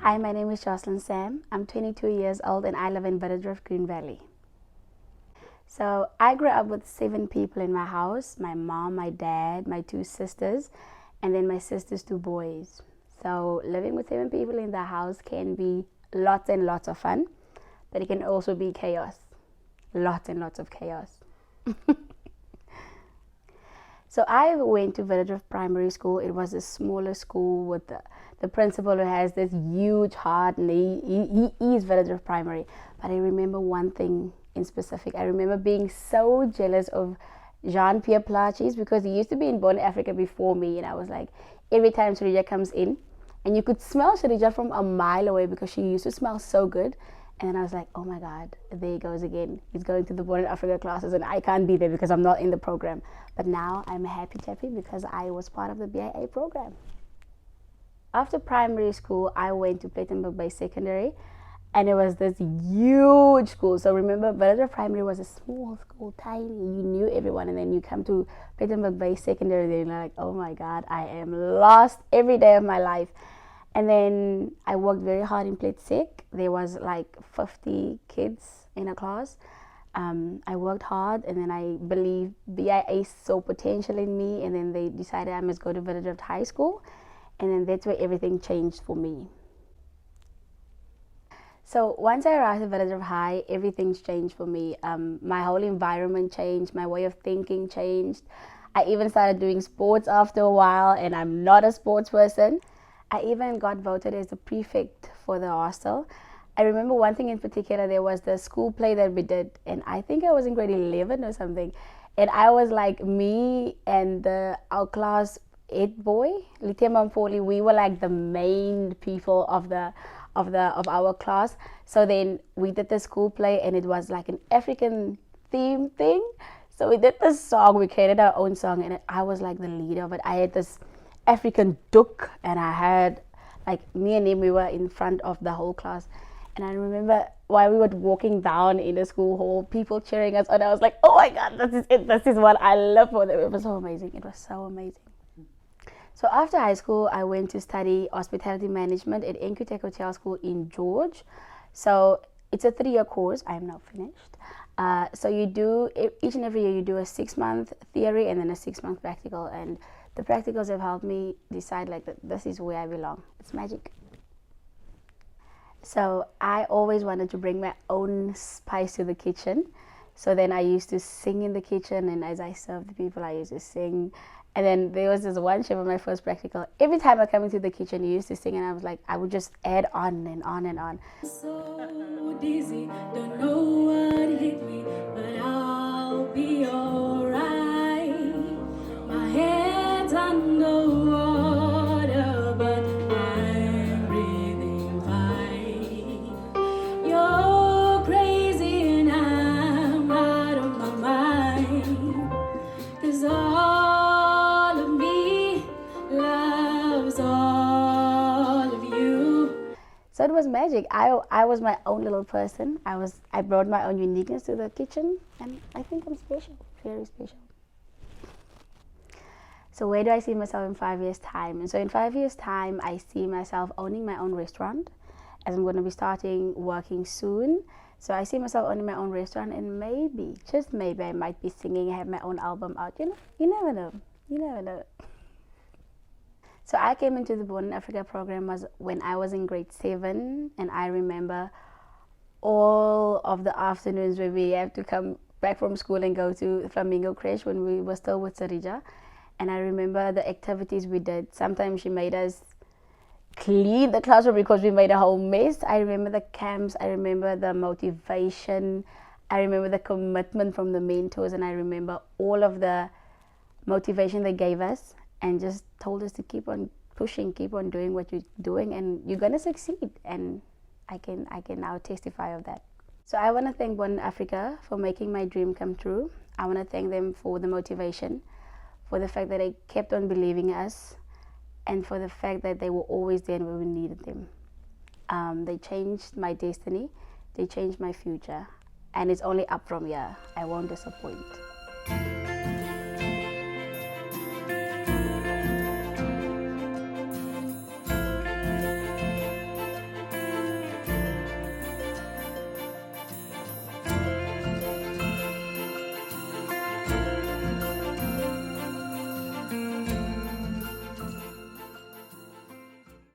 Hi, my name is Joslin Sam. I'm 22 years old and I live in Wittedrift, Green Valley. So I grew up with 7 people in my house, my mom, my dad, my 2 sisters, and then my sister's 2 boys. So living with 7 people in the house can be lots and lots of fun, but it can also be chaos. Lots and lots of chaos. So I went to Wittedrift Primary School. It was a smaller school with the principal who has this huge heart, and he is Wittedrift Primary. But I remember one thing in specific. I remember being so jealous of Jean-Pierre Plachis because he used to be in Born Africa before me, and I was like, every time Sarija comes in, and you could smell Sarija from a mile away because she used to smell so good. And then I was like, oh my God, there he goes again. He's going to the Born Africa classes and I can't be there because I'm not in the program. But now I'm a happy chappy because I was part of the BIA program. After primary school, I went to Plettenberg Secondary, and it was this huge school. So remember, Wittedrift Primary was a small school, tiny. You knew everyone, and then you come to Plettenberg Secondary, then you're like, oh my God, I am lost every day of my life. And then I worked very hard in Plett Sec. There was like 50 kids in a class. I worked hard, and then I believe BIA saw potential in me, and then they decided I must go to Wittedrift High School, and then that's where everything changed for me. So once I arrived at Wittedrift High, everything's changed for me. My whole environment changed, my way of thinking changed. I even started doing sports after a while, and I'm not a sports person. I even got voted as the prefect for the hostel. I remember one thing in particular, there was the school play that we did, and I think I was in grade 11 or something, and I was like, me and our class 8 boy, Litema Paarl, we were like the main people of our class. So then we did the school play, and it was like an African theme thing. So we did this song, we created our own song, and I was like the leader of it. I had this African duck, and I had like me and him, we were in front of the whole class. And I remember while we were walking down in the school hall, people cheering us on. I was like, oh my God, this is it. This is what I love for them. It was so amazing. It was so amazing. So after high school, I went to study hospitality management at NQTac Hotel School in George. So it's a 3-year course. I am now finished. So you do, each and every year you do a 6-month theory and then a 6-month practical. And the practicals have helped me decide like that this is where I belong. It's magic. So I always wanted to bring my own spice to the kitchen. So then I used to sing in the kitchen, and as I served the people, I used to sing. And then there was this one chef on my first practical. Every time I come into the kitchen, he used to sing, and I was like, I would just add on and on and on. So dizzy, don't know what hit me, but I'll be alright. My head's underwater, but I'm breathing fine. You're crazy and I'm out of my mind. 'Cause all of me loves all of you. So it was magic. I was my own little person. I brought my own uniqueness to the kitchen, and I think I'm special, very special. So where do I see myself in 5 years' time? And so in 5 years' time, I see myself owning my own restaurant, as I'm going to be starting working soon. So I see myself owning my own restaurant, and maybe, just maybe, I might be singing, have my own album out. You know, you never know. You never know. So I came into the Born in Africa program when I was in grade 7, and I remember all of the afternoons where we have to come back from school and go to Flamingo Crash when we were still with Sarija. And I remember the activities we did. Sometimes she made us clean the classroom because we made a whole mess. I remember the camps. I remember the motivation. I remember the commitment from the mentors, and I remember all of the motivation they gave us and just told us to keep on pushing, keep on doing what you're doing, and you're gonna succeed. And I can now testify of that. So I want to thank Born in Africa for making my dream come true. I want to thank them for the motivation, for the fact that they kept on believing us, and for the fact that they were always there when we needed them. They changed my destiny, they changed my future, and it's only up from here. I won't disappoint.